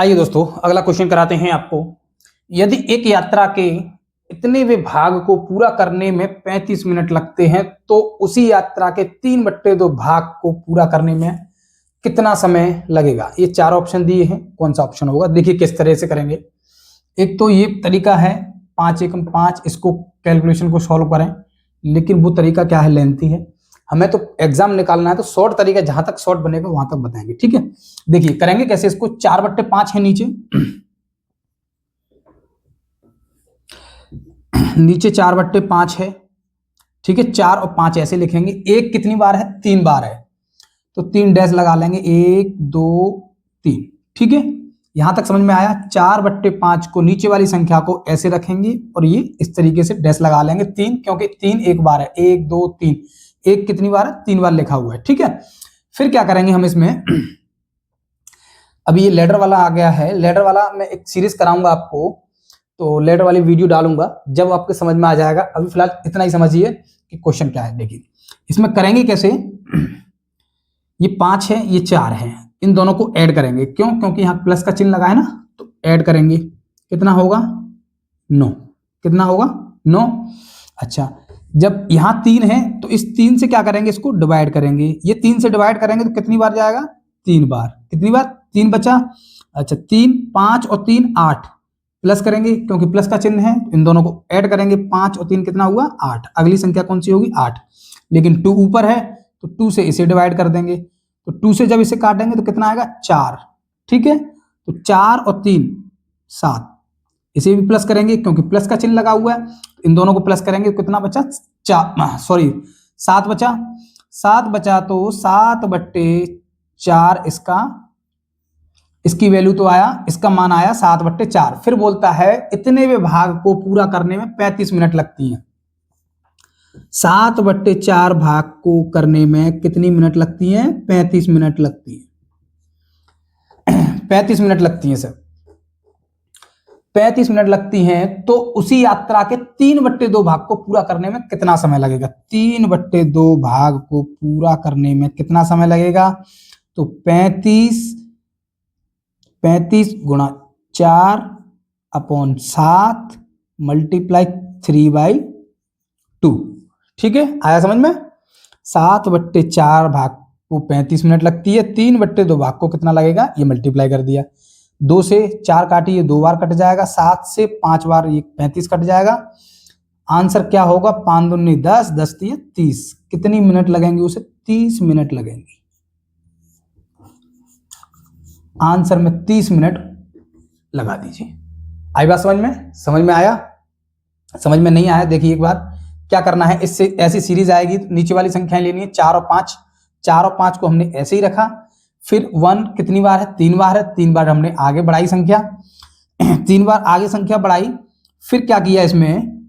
आइए दोस्तों, अगला क्वेश्चन कराते हैं आपको। यदि एक यात्रा के इतने भाग को पूरा करने में 35 मिनट लगते हैं तो उसी यात्रा के 3/2 भाग को पूरा करने में कितना समय लगेगा। ये 4 ऑप्शन दिए हैं, कौन सा ऑप्शन होगा। देखिए किस तरह से करेंगे। एक तो ये तरीका है 5 एकम 5, इसको कैलकुलेशन को सॉल्व करें, लेकिन वो तरीका क्या है, लेंथी है। हमें तो एग्जाम निकालना है तो शॉर्ट तरीका, जहां तक शॉर्ट बनेगा वहां तक बताएंगे, ठीक है। देखिए करेंगे कैसे इसको। 4/5 है नीचे, नीचे 4/5 है, ठीक है। 4 और 5 ऐसे लिखेंगे। एक कितनी बार है, 3 बार है, तो 3 डैश लगा लेंगे, 1 2 3, ठीक है। यहां तक समझ में आया। 4/5 को नीचे वाली संख्या को ऐसे रखेंगे और ये इस तरीके से डैश लगा लेंगे 3, क्योंकि 3 एक बार है, 1 2 3। एक कितनी बार है, 3 बार लिखा हुआ है, ठीक है। फिर क्या करेंगे हम इसमें, अभी ये लेडर वाला आ गया है। लेडर वाला मैं एक सीरीज कराऊंगा आपको, तो लेडर वाली वीडियो डालूंगा जब आपके समझ में आ जाएगा। अभी फिलहाल इतना ही समझिए कि क्वेश्चन क्या है। देखिए इसमें करेंगे कैसे। ये 5 है, ये 4 है, इन दोनों को ऐड करेंगे। क्यों? क्योंकि यहाँ प्लस का चिन्ह लगा है ना, तो ऐड करेंगे। कितना होगा, 9। कितना होगा, 9। अच्छा, जब यहाँ 3 है तो इस 3 से क्या करेंगे, इसको डिवाइड करेंगे। ये 3 से डिवाइड करेंगे तो कितनी बार जाएगा, 3 बार। कितनी बार, 3 बचा। अच्छा 3, 5 और 3 8, प्लस करेंगे क्योंकि प्लस का चिन्ह है। इन दोनों को ऐड करेंगे, 5 और 3 कितना हुआ, 8। अगली संख्या कौन सी होगी, 8। लेकिन 2 ऊपर है तो 2 से इसे डिवाइड कर देंगे, तो 2 से जब इसे काटेंगे तो कितना आएगा, 4, ठीक है। तो 4 और 3 7, इसे भी प्लस करेंगे क्योंकि प्लस का चिन्ह लगा हुआ है। इन दोनों को प्लस करेंगे, कितना बचा, 7 बचा। 7 बचा तो 7/4 इसकी वैल्यू तो आया, इसका मान आया 7/4। फिर बोलता है इतने विभाग को पूरा करने में 35 मिनट लगती हैं। 7/4 भाग को करने में कितनी मिनट लगती हैं, 35 मिनट लगती है। 35 मिनट लगती है सर, 35 मिनट लगती हैं। तो उसी यात्रा के 3/2 भाग को पूरा करने में कितना समय लगेगा। 3/2 भाग को पूरा करने में कितना समय लगेगा, तो 35 गुणा 4/7 मल्टीप्लाई 3/2, ठीक है। आया समझ में। 7/4 भाग को 35 मिनट लगती है, 3/2 भाग को कितना लगेगा, ये मल्टीप्लाई कर दिया। 2 से 4 काटी, ये 2 बार कट जाएगा। 7 से 5 बार ये 35 कट जाएगा। आंसर क्या होगा, 5 दूनी 10, 10 3 30। कितनी मिनट लगेंगे उसे, 30 मिनट लगेंगे। आंसर में 30 मिनट लगा दीजिए। आई बात समझ में, समझ में आया। समझ में नहीं आया, देखिए एक बार क्या करना है। इससे ऐसी सीरीज आएगी तो नीचे वाली संख्याएं लेनी है, 4 और 5। 4 और 5 को हमने ऐसे ही रखा। फिर 1 कितनी बार है, 3 बार है, 3 बार हमने आगे बढ़ाई संख्या, 3 बार आगे संख्या बढ़ाई। फिर क्या किया इसमें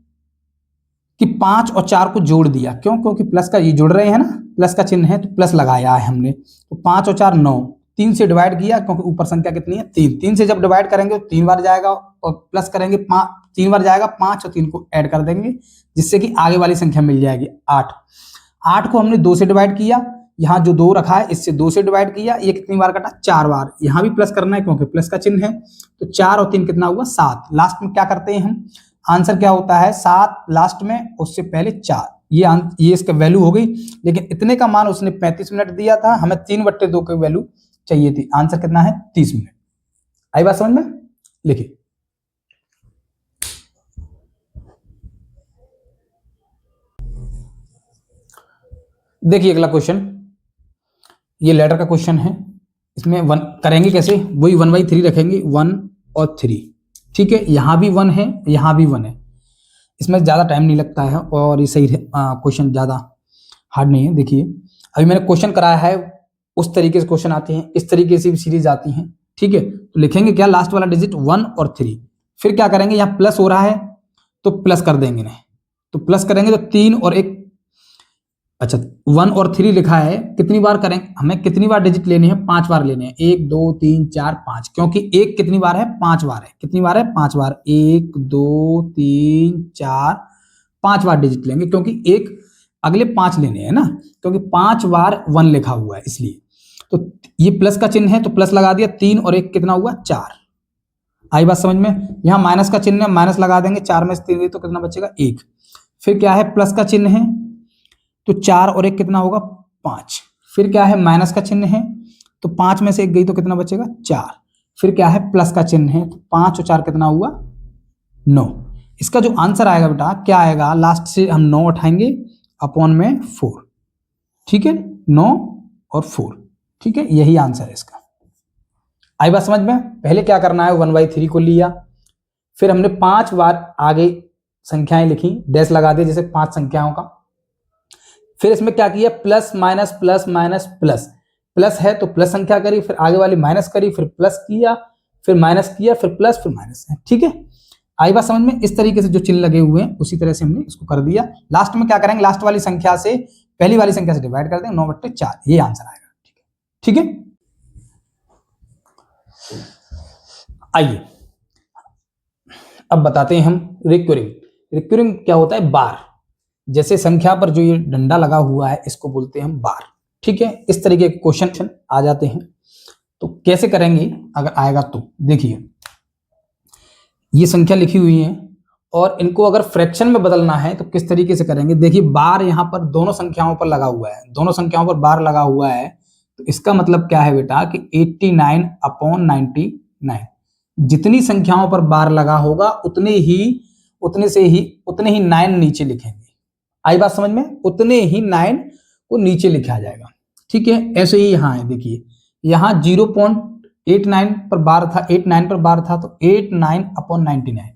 कि 5 और 4 को जोड़ दिया। क्यों? क्योंकि प्लस का ये जुड़ रहे हैं ना, प्लस का चिन्ह है तो प्लस लगाया है हमने। तो 5 और 4 9, 3 से डिवाइड किया क्योंकि ऊपर संख्या कितनी है, 3। 3 से जब डिवाइड करेंगे तो 3 बार जाएगा और प्लस करेंगे 3 बार जाएगा। 5 और 3 को ऐड कर देंगे जिससे कि आगे वाली संख्या मिल जाएगी 8। 8 को हमने 2 से डिवाइड किया, यहाँ जो 2 रखा है इससे 2 से डिवाइड किया। ये कितनी बार कटा, 4 बार। यहाँ भी प्लस करना है क्योंकि प्लस का चिन्ह है। तो 4 और 3 कितना हुआ, 7। लास्ट में क्या करते हैं हम, आंसर क्या होता है, 7 लास्ट में, उससे पहले 4। ये इसका वैल्यू हो गई। लेकिन इतने का मान उसने 35 मिनट दिया था, हमें 3/2 की वैल्यू चाहिए थी। आंसर कितना है, 30 मिनट। आई बात समझ में। लिखिए देखिए अगला क्वेश्चन, ये लेटर का क्वेश्चन है। इसमें 1 करेंगे कैसे, वही 1/3 रखेंगे, 1 और 3, ठीक है। यहाँ भी 1 है, यहाँ भी 1 है। इसमें ज़्यादा टाइम नहीं लगता है और ये सही क्वेश्चन ज़्यादा हार्ड नहीं है। देखिए अभी मैंने क्वेश्चन कराया है, उस तरीके से क्वेश्चन आते हैं, इस तरीके से भी सीरीज आती हैं, ठीक है। तो लिखेंगे क्या, लास्ट वाला डिजिट 1 और 3। फिर क्या करेंगे, यहाँ प्लस हो रहा है तो प्लस कर देंगे ना, तो प्लस करेंगे तो 3 और 1, अच्छा 1 और 3 लिखा है। कितनी बार करेंगे, हमें कितनी बार डिजिट लेने हैं, 5 बार लेने हैं। 1 2 3 4 5, क्योंकि 1 कितनी बार है, 5 बार है। कितनी बार है, 5 बार। 1 2 3 4 5 बार डिजिट लेंगे, क्योंकि एक अगले 5 लेने हैं ना, क्योंकि 5 बार 1 लिखा हुआ है इसलिए। तो ये प्लस का चिन्ह है तो प्लस लगा दिया। 3 और 1 कितना हुआ, 4। आई बात समझ में? यहाँ माइनस का चिन्ह है, माइनस लगा देंगे, 4 में से 3 गई तो कितना बचेगा 1। फिर क्या है, प्लस का चिन्ह है तो 4 और 1 कितना होगा 5। फिर क्या है, माइनस का चिन्ह है तो 5 में से 1 गई तो कितना बचेगा 4। फिर क्या है, प्लस का चिन्ह है तो 5 और 4 कितना हुआ 9। इसका जो आंसर आएगा बेटा क्या आएगा, लास्ट से हम 9 उठाएंगे अपॉन में 4, ठीक है, 9 और 4, ठीक है, यही आंसर है इसका। आई बात समझ में? पहले क्या करना है, 1/3 को लिया, फिर हमने 5 बार आगे संख्याएं लिखी, डैश लगा दिया जैसे 5 संख्याओं का। फिर इसमें क्या किया, plus minus plus minus plus, plus है तो प्लस संख्या करी, फिर आगे वाली माइनस करी, फिर प्लस किया, फिर माइनस किया, फिर प्लस, फिर माइनस है, ठीक है। आई बात समझ में? इस तरीके से जो चिन्ह लगे हुए हैं उसी तरह से हमने इसको कर दिया। लास्ट में क्या करेंगे, लास्ट वाली संख्या से पहली वाली संख्या से डिवाइड कर देंगे, 9/4, ये आंसर आएगा, ठीक है, ठीक है। आइए अब बताते हैं हम रिक्यूरिंग। रिक्यूरिंग क्या होता है, बार, जैसे संख्या पर जो ये डंडा लगा हुआ है इसको बोलते हैं हम बार, ठीक है। इस तरीके के क्वेश्चन आ जाते हैं, तो कैसे करेंगे अगर आएगा तो देखिए, ये संख्या लिखी हुई है और इनको अगर फ्रैक्शन में बदलना है तो किस तरीके से करेंगे। देखिए बार यहाँ पर दोनों संख्याओं पर लगा हुआ है, दोनों संख्याओं पर बार लगा हुआ है, तो इसका मतलब क्या है बेटा कि 89/99, जितनी संख्याओं पर बार लगा होगा उतने ही 9 नीचे लिखेंगे। आई बात समझ में? उतने ही 9 को नीचे लिखा जाएगा, ठीक है। ऐसे ही यहाँ है, देखिए यहाँ 0.89 पर बार था, 89 पर बार था, तो 89/99।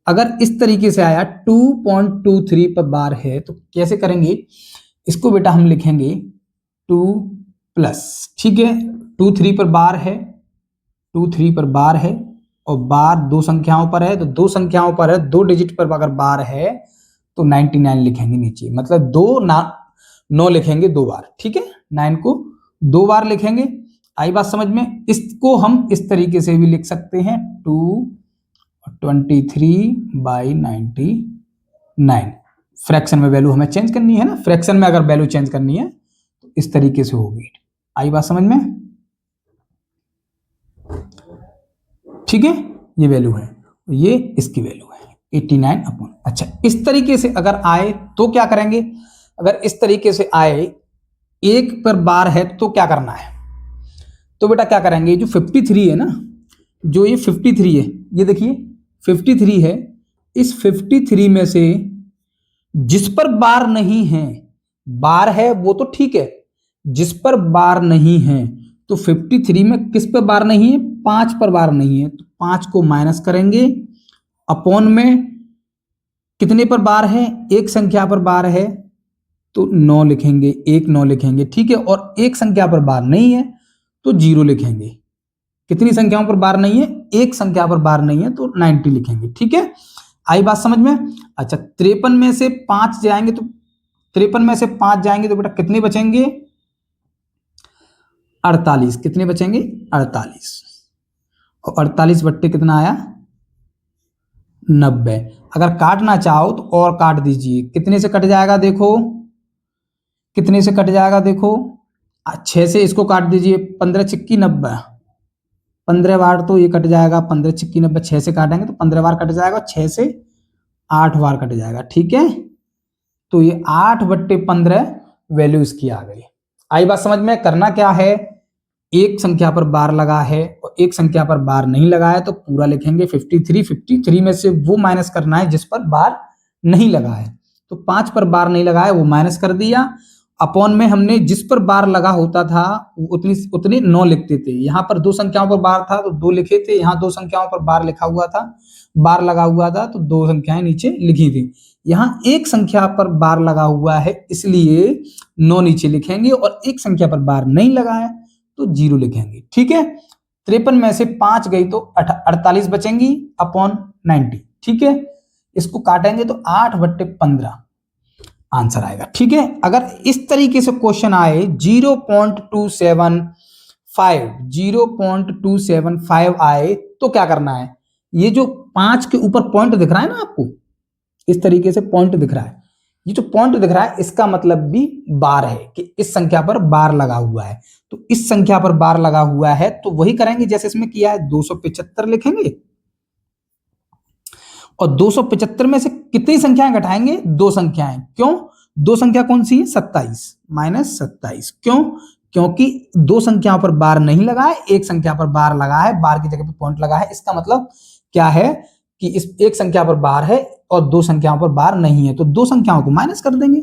अगर इस तरीके से आया 2.23 पर बार है तो कैसे करेंगे इसको बेटा, हम लिखेंगे 2+, ठीक है, 23 पर बार है, 23 पर बार है और बार 2 संख्याओं पर है, तो 2 संख्याओं पर है, 2 डिजिट पर अगर बार है तो 99 लिखेंगे नीचे, मतलब 9 लिखेंगे 2 बार, ठीक है, 9 को 2 बार लिखेंगे। आई बात समझ में? इसको हम इस तरीके से भी लिख सकते हैं 223/99। फ्रैक्शन में वैल्यू हमें चेंज करनी है ना, फ्रैक्शन में अगर वैल्यू चेंज करनी है तो इस तरीके से होगी। आई बात समझ में? ठीक है, ये वैल्यू है, ये इसकी वैल्यू है 89 अच्छा, इस तरीके से अगर आए तो क्या करेंगे, अगर इस तरीके से आए 1 पर बार है तो क्या करना है, तो बेटा क्या करेंगे, जो 53 है ना, जो ये 53 है, ये देखिए 53 है, इस 53 में से जिस पर बार नहीं है, बार है वो तो ठीक है, जिस पर बार नहीं है, तो 53 में किस पर बार नहीं है, 5 पर बार नहीं है, तो 5 को माइनस करेंगे, अपॉन में कितने पर बार है, एक संख्या पर बार है तो 9 लिखेंगे, 9 लिखेंगे, ठीक है, और एक संख्या पर बार नहीं है तो 0 लिखेंगे। कितनी संख्याओं पर बार नहीं है, एक संख्या पर बार नहीं है तो 90 लिखेंगे, ठीक है। आई बात समझ में? अच्छा, 53 में से 5 जाएंगे तो 53 में से 5 जाएंगे तो बेटा कितने बचेंगे, 48। कितने बचेंगे, 48, और 48 बट्टे कितना आया 90। अगर काटना चाहो तो और काट दीजिए, कितने से कट जाएगा देखो, कितने से कट जाएगा देखो, 6 से इसको काट दीजिए, 15 छिक्की 90, 15 बार तो ये कट जाएगा, 15 छिक्की 90, 6 से काटेंगे तो 15 बार कट जाएगा, 6 से 8 बार कट जाएगा, ठीक है। तो ये 8/15 वैल्यू इसकी आ गई। आई बात समझ में? करना क्या है, एक संख्या पर बार लगा है और एक संख्या पर बार नहीं लगा है तो पूरा लिखेंगे 53 में से वो माइनस करना है जिस पर बार नहीं लगा है, तो 5 पर बार नहीं लगा है वो माइनस कर दिया, अपॉन में हमने जिस पर बार लगा होता था उतने 9 लिखते थे। यहाँ पर 2 संख्याओं पर बार था तो 2 लिखे थे, यहाँ 2 संख्याओं पर बार लिखा हुआ था, बार लगा हुआ था तो 2 संख्याएं नीचे लिखी थी। यहाँ एक संख्या पर बार लगा हुआ है इसलिए 9 नीचे लिखेंगे, और एक संख्या पर बार नहीं लगा है तो 0 लिखेंगे, ठीक है। 53 में से 5 गई तो 48 बचेंगी अपॉन 90, ठीक है। इसको काटेंगे तो 8/15 आंसर आएगा, ठीक है। अगर इस तरीके से क्वेश्चन आए 0.275 आए तो क्या करना है, ये जो 5 के ऊपर पॉइंट दिख रहा है ना आपको, इस तरीके से पॉइंट दिख रहा है, ये जो पॉइंट दिख रहा है इसका मतलब भी बार है कि इस संख्या पर बार लगा हुआ है, तो इस संख्या पर बार लगा हुआ है तो वही करेंगे जैसे इसमें किया है, 275 लिखेंगे और 275 में से कितनी संख्याएं घटाएंगे? 2 संख्याएं। क्यों? 2 संख्या कौन सी है? 27 माइनस 27। क्यों? क्योंकि 2 संख्याओं पर बार नहीं लगा है, एक संख्या पर बार लगा है, बार की जगह पे पॉइंट लगा है। इसका मतलब क्या है कि इस एक संख्या पर बार है और 2 संख्याओं पर बार नहीं है, तो 2 संख्याओं को माइनस कर देंगे।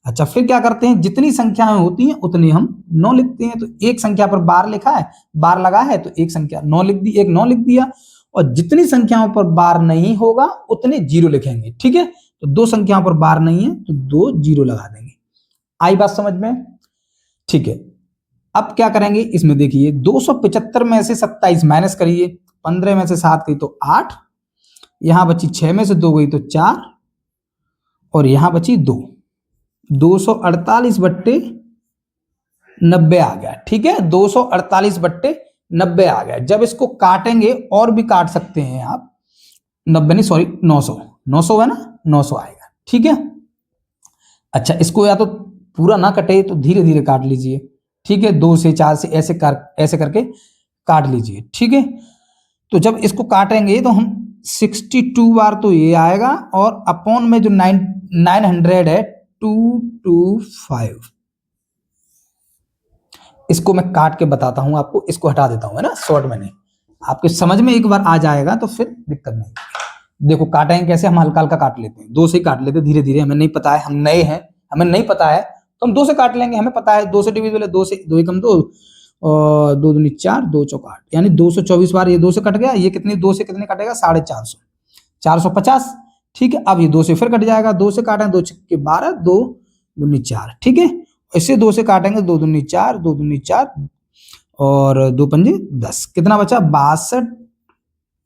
अच्छा, फिर क्या करते हैं? जितनी संख्याएं होती हैं उतनी हम 9 लिखते हैं। तो एक संख्या पर बार लिखा है, बार लगा है, तो एक संख्या 9 लिख दी, एक 9 लिख दिया। और जितनी संख्याओं पर बार नहीं होगा उतने 0 लिखेंगे। ठीक है, तो 2 संख्याओं पर बार नहीं है तो 2 0 लगा देंगे। आई बात समझ में? ठीक है, अब क्या करेंगे इसमें? देखिए 275 में से 27 माइनस करिए, 15 में से 7 गई तो 8, यहां बची 6 में से 2 गई तो 4, और यहां बची 2। 248 बट्टे 90 आ गया। ठीक है, 248 बट्टे 90 आ गया। जब इसको काटेंगे, और भी काट सकते हैं आप, 90 नहीं सॉरी 900 है ना, 900 आएगा। ठीक है, अच्छा इसको या तो पूरा ना कटे तो धीरे धीरे काट लीजिए। ठीक है, 2 से 4 से ऐसे करके काट लीजिए। ठीक है, तो जब इसको काटेंगे तो हम 62 बार तो ये आएगा, और अपॉन में जो 900 है 225। इसको मैं काट के बताता हूं आपको, इसको हटा देता हूं, है ना, शॉर्ट मैंने, आपके समझ में एक बार आ जाएगा तो फिर दिक्कत नहीं। देखो काटेंगे कैसे, हम हल्का हल्का काट लेते हैं, 2 से ही काट लेते हैं धीरे धीरे। हमें नहीं पता है, हम नए हैं, हमें नहीं पता है, तो हम 2 से काट लेंगे। हमें पता है 2 से डिविजिबल है, 2 से 2 एकम 2 और 2 दूनी 4, 2 चौक 8, यानी 224 बार ये 2 से कट गया। ये कितनी 2 से कितने कटेगा? 450, 450। ठीक है, अब ये 2 से फिर कट जाएगा, 2 से काटें 2 छक्के 12, 2 दूनी 4। ठीक है, इससे 2 से काटेंगे, 2 दूनी 4, 2 दूनी 4 और 2 पंजे 10। कितना बचा? 62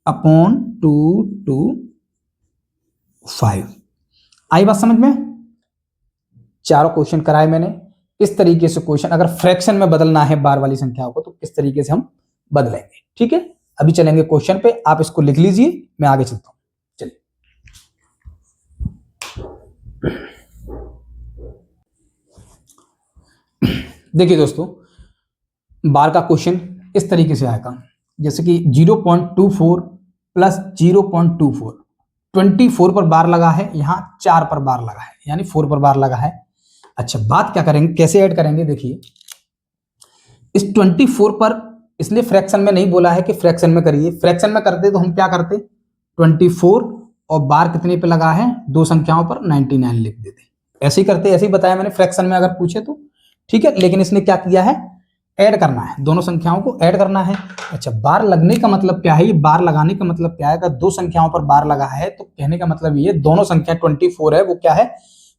अपॉन 225। आई बात समझ में? चारों क्वेश्चन कराए मैंने। इस तरीके से क्वेश्चन अगर फ्रैक्शन में बदलना है बार वाली संख्याओं को तो किस तरीके से हम बदलेंगे। ठीक है, अभी चलेंगे क्वेश्चन पे, आप इसको लिख लीजिए, मैं आगे चलता हूं। चलिए, देखिए दोस्तों, बार का क्वेश्चन इस तरीके से आएगा, जैसे कि 0.24 प्लस 0.24, 24 पर बार लगा है, यहां 4 पर बार लगा है, यानी 4 पर बार लगा है। अच्छा, बात क्या करेंगे, कैसे ऐड करेंगे? देखिए इस 24 पर, इसलिए फ्रैक्शन में नहीं बोला है कि फ्रैक्शन में करिए। फ्रैक्शन में करते तो हम क्या करते? 24 और बार कितने पे लगा है? 2 संख्याओं पर 99 लिख देते। ऐसे ही करते, ऐसे ही बताया मैंने फ्रैक्शन में अगर पूछे तो। ठीक है, लेकिन इसने क्या किया है? ऐड करना है, दोनों संख्याओं को ऐड करना है। अच्छा, बार लगने का मतलब क्या है? ये बार लगाने का मतलब क्या है? अगर 2 संख्याओं पर बार लगा है तो कहने का मतलब ये दोनों संख्या 24 है, वो क्या है?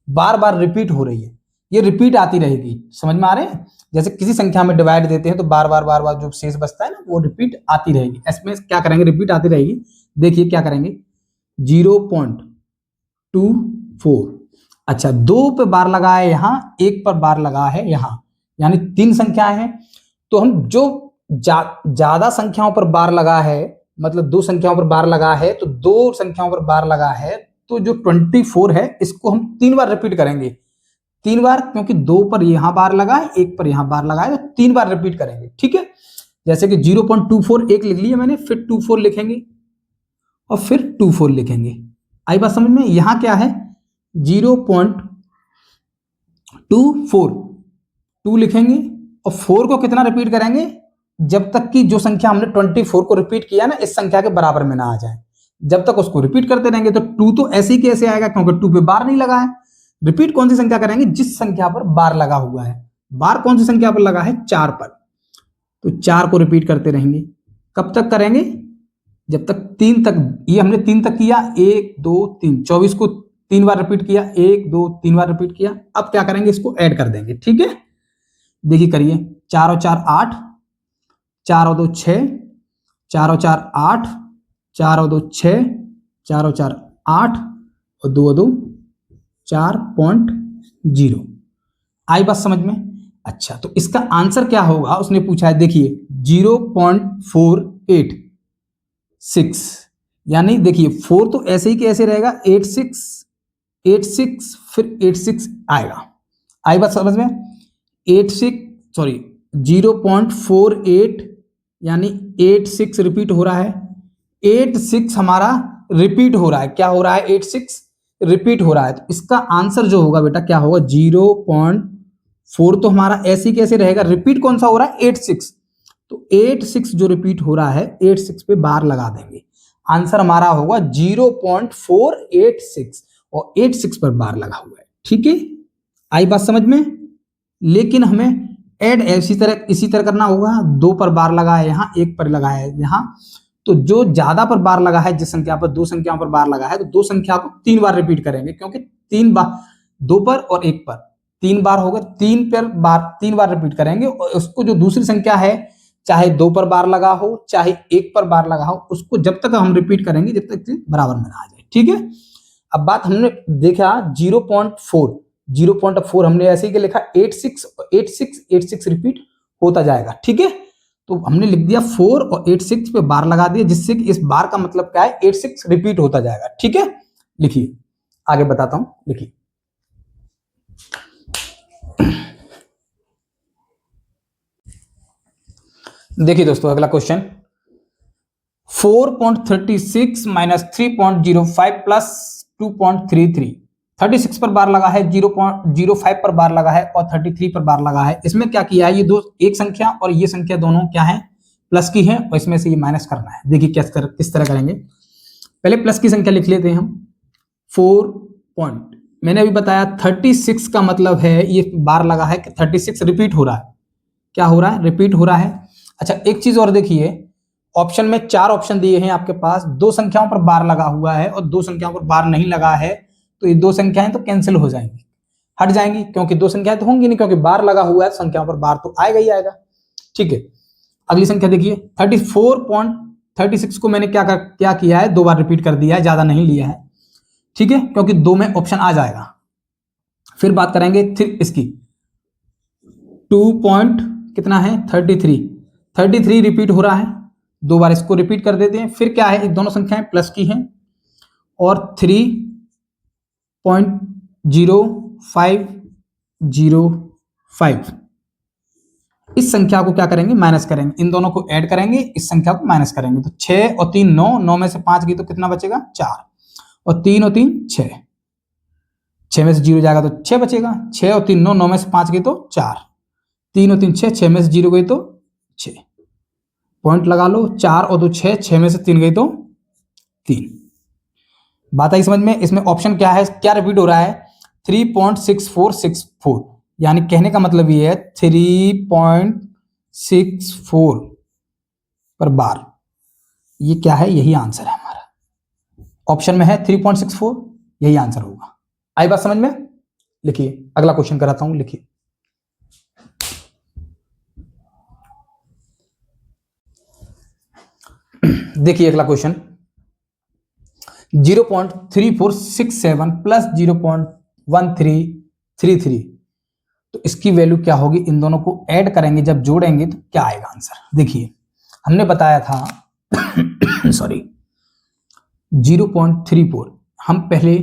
बार बार रिपीट हो रही है, ये रिपीट आती रहेगी। समझ में आ रहे हैं? जैसे किसी संख्या में डिवाइड देते हैं तो बार बार जो शेष बचता है ना, वो रिपीट आती रहेगी। इसमें क्या करेंगे? रिपीट आती रहेगी। देखिए क्या करेंगे, 0.24। अच्छा, 2 पे बार लगा है यहाँ, 1 पर बार लगा है यहाँ, यानी 3 संख्याएं हैं। तो हम जो ज्यादा संख्याओं पर बार लगा है, मतलब 2 संख्याओं पर बार लगा है, तो 2 संख्याओं पर बार लगा है, तो जो 24 है इसको हम 3 बार रिपीट करेंगे। 3 बार, क्योंकि 2 पर यहां बार लगा है, 1 पर यहां बार लगा है, तो 3 बार रिपीट करेंगे। ठीक है, जैसे कि 0.24 एक लिख लिया मैंने, फिर 24 लिखेंगे और फिर 24 लिखेंगे। आई बात समझ में? यहां क्या है? 0.24 2 लिखेंगे और 4 को कितना रिपीट करेंगे? जब तक कि जो संख्या हमने 24 को रिपीट किया ना, इस संख्या के बराबर में ना आ जाए, जब तक उसको रिपीट करते रहेंगे। तो 2 तो ऐसे ही कैसे आएगा, क्योंकि 2 पे बार नहीं लगा है। रिपीट कौन सी संख्या करेंगे? जिस संख्या पर बार लगा हुआ है। बार कौन सी संख्या पर लगा है? 4 पर, तो 4 को रिपीट करते रहेंगे। कब तक करेंगे? जब तक 3 तक, ये हमने 3 तक किया, 1 2 3, 24 को 3 बार रिपीट किया, 1 2 3 बार रिपीट किया। अब क्या करेंगे? इसको ऐड कर देंगे। ठीक है, देखिए करिए, 4 और 4 8, 4 और 2 6, 4 और 4 8, 4 और 2 6, 4 और 4 8 और 2 और 2 4.0। आई बात समझ में? अच्छा, तो इसका आंसर क्या होगा उसने पूछा है, देखिए 0.486, यानी देखिए 4 तो ऐसे ही कैसे रहेगा, 86 फिर 86 आएगा। आई बात समझ में? 0.48 यानी 86 रिपीट हो रहा है। 86 हमारा रिपीट हो रहा है। क्या हो रहा है? 86 रिपीट हो रहा है। तो इसका आंसर जो होगा बेटा क्या होगा? 0.4। तो हमारा ऐसे कैसे रहेगा? रिपीट कौन सा हो रहा है? 86। तो 86 जो रिपीट हो रहा है, 86 पे बार लगा देंगे। आंसर हमारा होगा 0.486 और 86 पर बार लगा हुआ है। ठीक है, आई बात समझ में? लेकिन हमें ऐड इसी तरह करना होगा। 2 पर बार लगा है यहाँ, 1 पर लगा है यहाँ। तो जो ज्यादा पर बार लगा है, जिस संख्या पर, 2 संख्याओं पर बार लगा है, तो 2 संख्या को 3 बार रिपीट करेंगे, क्योंकि 3 बार, 2 पर और 1 पर 3 बार होगा। 3 बार रिपीट करेंगे और उसको जो दूसरी संख्या है, चाहे 2 पर बार लगा हो चाहे 1 पर बार लगा हो, उसको जब तक हम रिपीट करेंगे जब तक बराबर में ना आ जाए। ठीक है, अब बात हमने देखा 0.4 हमने ऐसे ही लिखा 86 रिपीट होता जाएगा। ठीक है, तो हमने लिख दिया 4 और 86 पे बार लगा दिया, जिससे कि इस बार का मतलब क्या है? 86 रिपीट होता जाएगा। ठीक है, लिखिए, आगे बताता हूं, लिखिए। देखिए दोस्तों, अगला क्वेश्चन 4.36 माइनस 3.05 प्लस 2.33। 36 पर बार लगा है, 0.05 पर बार लगा है और 33 पर बार लगा है। इसमें क्या किया है? ये दो, एक संख्या और ये संख्या दोनों क्या है? प्लस की है, और इसमें से ये माइनस करना है। देखिए किस तरह करेंगे। पहले प्लस की संख्या लिख लेते हैं हम। 4. मैंने अभी बताया 36 का मतलब है, ये बार लगा है कि 36 रिपीट हो रहा है। क्या हो रहा है? रिपीट हो रहा है। अच्छा, एक चीज और देखिए, ऑप्शन में 4 ऑप्शन दिए हैं आपके पास। 2 संख्याओं पर बार लगा हुआ है और 2 संख्याओं पर बार नहीं लगा है, तो ये 2 संख्याएं तो कैंसिल हो जाएंगी, हट जाएंगी, क्योंकि 2 संख्याएं तो होंगी नहीं, क्योंकि बार लगा हुआ है, संख्याओं पर बार तो आएगा ही आएगा। ठीक है, अगली संख्या देखिए 34.36 को मैंने क्या किया है? 2 बार रिपीट कर दिया है, ज्यादा नहीं लिया है। ठीक है, क्योंकि 2 में ऑप्शन आ जाएगा। फिर बात करेंगे इसकी कितना है? 33 रिपीट हो रहा है, 2 बार इसको रिपीट कर देते हैं। फिर क्या है? दोनों संख्याएं प्लस की हैं और 3.0505 इस संख्या को क्या करेंगे? माइनस करेंगे। इन दोनों को ऐड करेंगे, इस संख्या को माइनस करेंगे। तो 6 और 3 9, 9 में से 5 गई तो कितना बचेगा? 4, और 3 और 3 6, 6 में से 0 जाएगा तो 6 बचेगा। 6 और 3 9, 9 में से 5 गई तो 4, 3 और 3 6, 6 में से 0 गई तो 6, पॉइंट लगा लो। 4 और 2 6, 6 में से 3 गई तो 3। बात आई समझ में? इसमें ऑप्शन क्या है? क्या रिपीट हो रहा है? 3.6464, यानी कहने का मतलब ये है 3.64 पर बार। ये क्या है? यही आंसर है हमारा। ऑप्शन में है 3.64, यही आंसर होगा। आई बात समझ में? लिखिए, अगला क्वेश्चन कराता हूं, लिखिए। देखिए अगला क्वेश्चन 0.3467 प्लस 0.1333, तो इसकी वैल्यू क्या होगी? इन दोनों को ऐड करेंगे, जब जोड़ेंगे तो क्या आएगा आंसर? देखिए, हमने बताया था सॉरी 0.34, हम पहले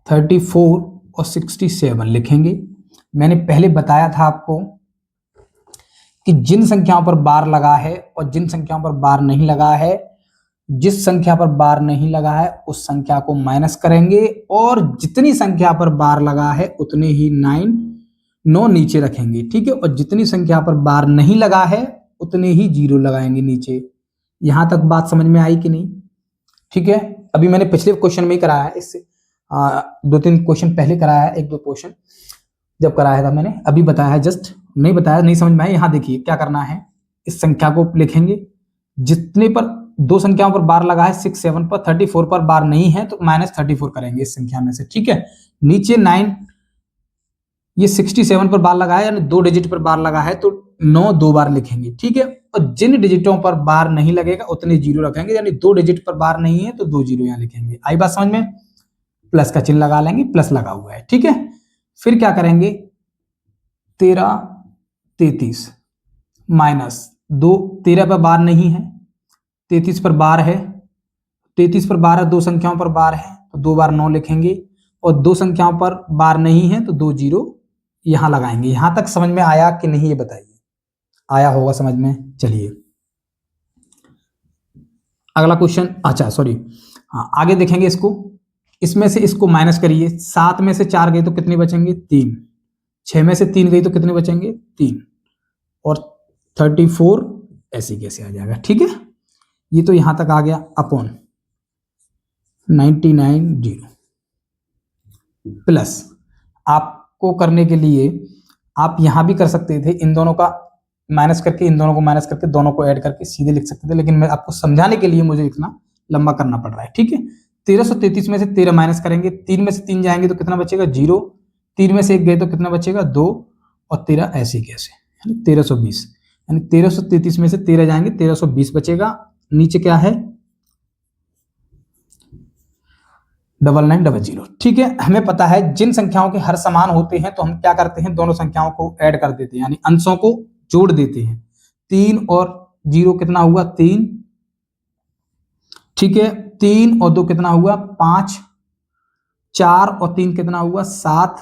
34 और 67 लिखेंगे। मैंने पहले बताया था आपको कि जिन संख्याओं पर बार लगा है और जिन संख्याओं पर बार नहीं लगा है, जिस संख्या पर बार नहीं लगा है उस संख्या को माइनस करेंगे, और जितनी संख्या पर बार लगा है उतने ही 9 नीचे रखेंगे। ठीक है, और जितनी संख्या पर बार नहीं लगा है उतने ही 0 लगाएंगे नीचे। यहां तक बात समझ में आई कि नहीं? ठीक है, अभी मैंने पिछले क्वेश्चन में ही कराया है, इससे 2-3 क्वेश्चन पहले कराया है, 1-2 क्वेश्चन जब कराया था मैंने, अभी बताया है, जस्ट नहीं बताया, नहीं समझ में आया। यहाँ देखिए क्या करना है, इस संख्या को लिखेंगे, जितने पर 2 संख्याओं पर बार लगा है 6 7 पर, 34 पर बार नहीं है तो -34 करेंगे इस संख्या में से। ठीक है, नीचे 9, ये 67 पर बार लगा है, यानी 2 डिजिट पर बार लगा है तो 9 2 बार लिखेंगे। ठीक है, और जिन डिजिटों पर बार नहीं लगेगा उतने 0 रखेंगे, यानी 2 डिजिट पर बार नहीं है तो 2 0 यहाँ लिखेंगे। आई बात समझ में? प्लस का चिन्ह लगा लेंगे, प्लस लगा हुआ है। ठीक है, फिर क्या करेंगे 13 33 माइनस 2, 13 पर बार नहीं है, 33 पर बार है, 33 पर बार है, 2 संख्याओं पर बार है तो 2 बार 9 लिखेंगे, और 2 संख्याओं पर बार नहीं है तो 2 0 यहां लगाएंगे। यहां तक समझ में आया कि नहीं ये बताइए? आया होगा समझ में। चलिए अगला क्वेश्चन, अच्छा सॉरी, हाँ, आगे देखेंगे इसको। इसमें से इसको माइनस करिए, 7 में से 4 गए तो कितने बचेंगे? 3। 6 में से 3 गई तो कितने बचेंगे? 3। और 34 ऐसे कैसे आ जाएगा? ठीक है, ये तो यहां तक आ गया अपॉन 99 प्लस, आपको करने के लिए आप यहां भी कर सकते थे, इन दोनों का माइनस करके, इन दोनों को माइनस करके, दोनों को ऐड करके सीधे लिख सकते थे, लेकिन मैं आपको समझाने के लिए मुझे इतना लंबा करना पड़ रहा है। ठीक है, 1333 में से 13 माइनस करेंगे, 3 में से 3 जाएंगे तो कितना बचेगा? 0। 3 में से 1 गए तो कितना बचेगा? 2। और 13 ऐसे कैसे, यानी 1320, यानी 1333 में से 13 जाएंगे 1320 बचेगा। नीचे क्या है? 9900। ठीक है, हमें पता है जिन संख्याओं के हर समान होते हैं तो हम क्या करते हैं? दोनों संख्याओं को ऐड कर देते हैं, यानी अंशों को जोड़ देते हैं। 3 और 0 कितना हुआ? 3। ठीक है, 3 और 2 कितना हुआ? 5। 4 और 3 कितना हुआ? 7।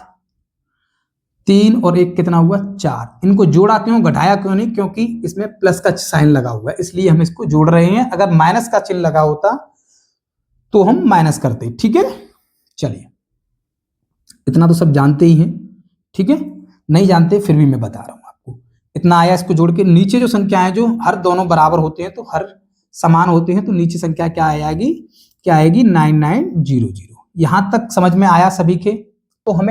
3 और 1 कितना हुआ? 4। इनको जोड़ा क्यों, घटाया क्यों नहीं? क्योंकि इसमें प्लस का साइन लगा हुआ है, इसलिए हम इसको जोड़ रहे हैं। अगर माइनस का चिन्ह लगा होता तो हम माइनस करते। ठीक है, चलिए, इतना तो सब जानते ही हैं। ठीक है, नहीं जानते फिर भी मैं बता रहा हूं आपको। इतना आया, इसको जोड़ के नीचे जो संख्याएं जो हर दोनों बराबर होते हैं तो हर समान होते हैं, तो नीचे संख्या क्या आएगी? क्या आएगी? 9900। यहां तक समझ में आया सभी के? तो हम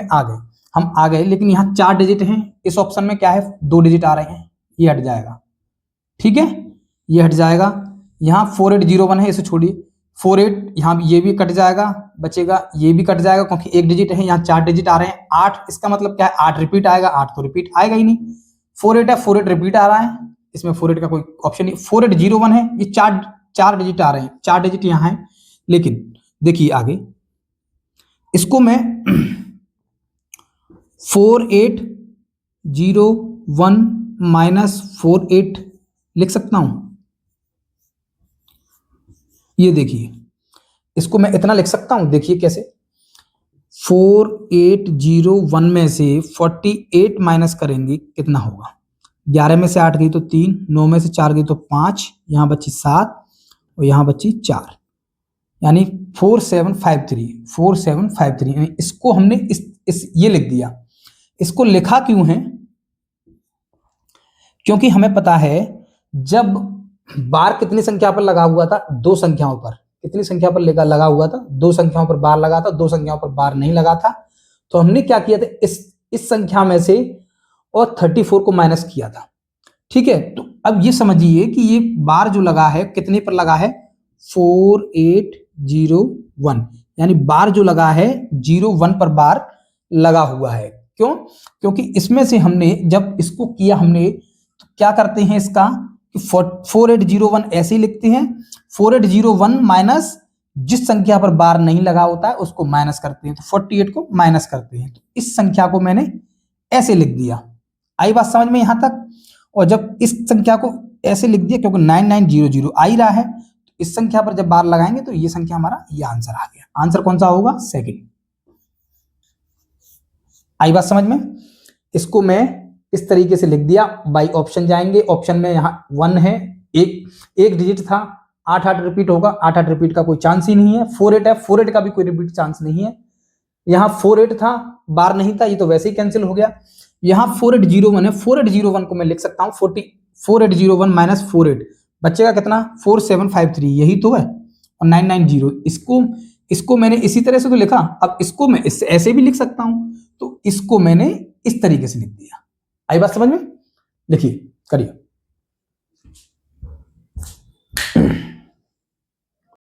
आ गए, लेकिन यहाँ 4 डिजिट हैं, इस ऑप्शन में क्या है? 2 डिजिट आ रहे हैं, ये हट जाएगा। ठीक है, ये हट जाएगा। यहाँ 4801 है, इसे छोड़िए। 48 यहाँ ये भी कट जाएगा, बचेगा ये भी कट जाएगा, क्योंकि 1 डिजिट है, यहाँ 4 डिजिट आ रहे हैं। 8, इसका मतलब क्या है? 8 रिपीट आएगा। 8 तो रिपीट आएगा ही नहीं। 48 है, 48 रिपीट आ रहा है, इसमें 48 का कोई ऑप्शन नहीं। 4801 है, ये 4 डिजिट आ रहे हैं, 4 डिजिट यहाँ है। लेकिन देखिए आगे, इसको मैं 4801 माइनस 48 लिख सकता हूं। ये देखिए, इसको मैं इतना लिख सकता हूं, देखिए कैसे। 4801 में से 48 माइनस करेंगे, कितना होगा? 11 में से 8 गई तो 3, 9 में से 4 गई तो 5, यहां बची 7 और यहां बची 4, यानी 4753। यानी इसको हमने इस ये लिख दिया। इसको लिखा क्यों है? क्योंकि हमें पता है जब बार कितनी संख्या पर लगा हुआ था? 2 संख्याओं पर। कितनी संख्या पर लगा हुआ था? 2 संख्याओं पर बार लगा था, 2 संख्याओं पर बार नहीं लगा था। तो हमने क्या किया था? इस संख्या में से और 34 को माइनस किया था। ठीक है, तो अब ये समझिए कि ये बार जो लगा है कितने पर लगा है? 4801, यानी बार जो लगा है 01 पर बार लगा हुआ है। क्यों? क्योंकि इसमें से हमने जब इसको किया हमने, तो क्या करते हैं इसका? 4801 ऐसे ही लिखते हैं। 4801 माइनस जिस संख्या पर बार नहीं लगा होता है उसको माइनस करते हैं, तो 48 को माइनस करते हैं। तो इस संख्या को मैंने ऐसे लिख दिया। आई बात समझ में यहां तक? और जब इस संख्या को ऐसे लिख दिया क्योंकि 9900 आ ही रहा है, तो इस संख्या पर जब बार लगाएंगे तो ये संख्या हमारा, ये आंसर आ गया। आंसर कौन सा होगा? सेकंड। आई बात समझ में? इसको मैं इस तरीके से लिख दिया। बाई ऑप्शन जाएंगे, ऑप्शन में यहाँ 1 है, एक डिजिट था, 8 रिपीट होगा, 8 रिपीट का कोई चांस ही नहीं है। 48 है, 48 का भी कोई रिपीट चांस नहीं है। यहाँ 48 था, बार नहीं था, ये तो वैसे ही कैंसिल हो गया। यहाँ 4801 है, 4801 को मैं लिख सकता हूँ 4801 माइनस 48, बचेगा कितना? 4753, यही तो है। और 990, इसको मैंने इसी तरह से तो लिखा, अब इसको मैं इससे ऐसे भी लिख सकता हूं, तो इसको मैंने इस तरीके से लिख दिया। आई बात समझ में? लिखिए, करिए।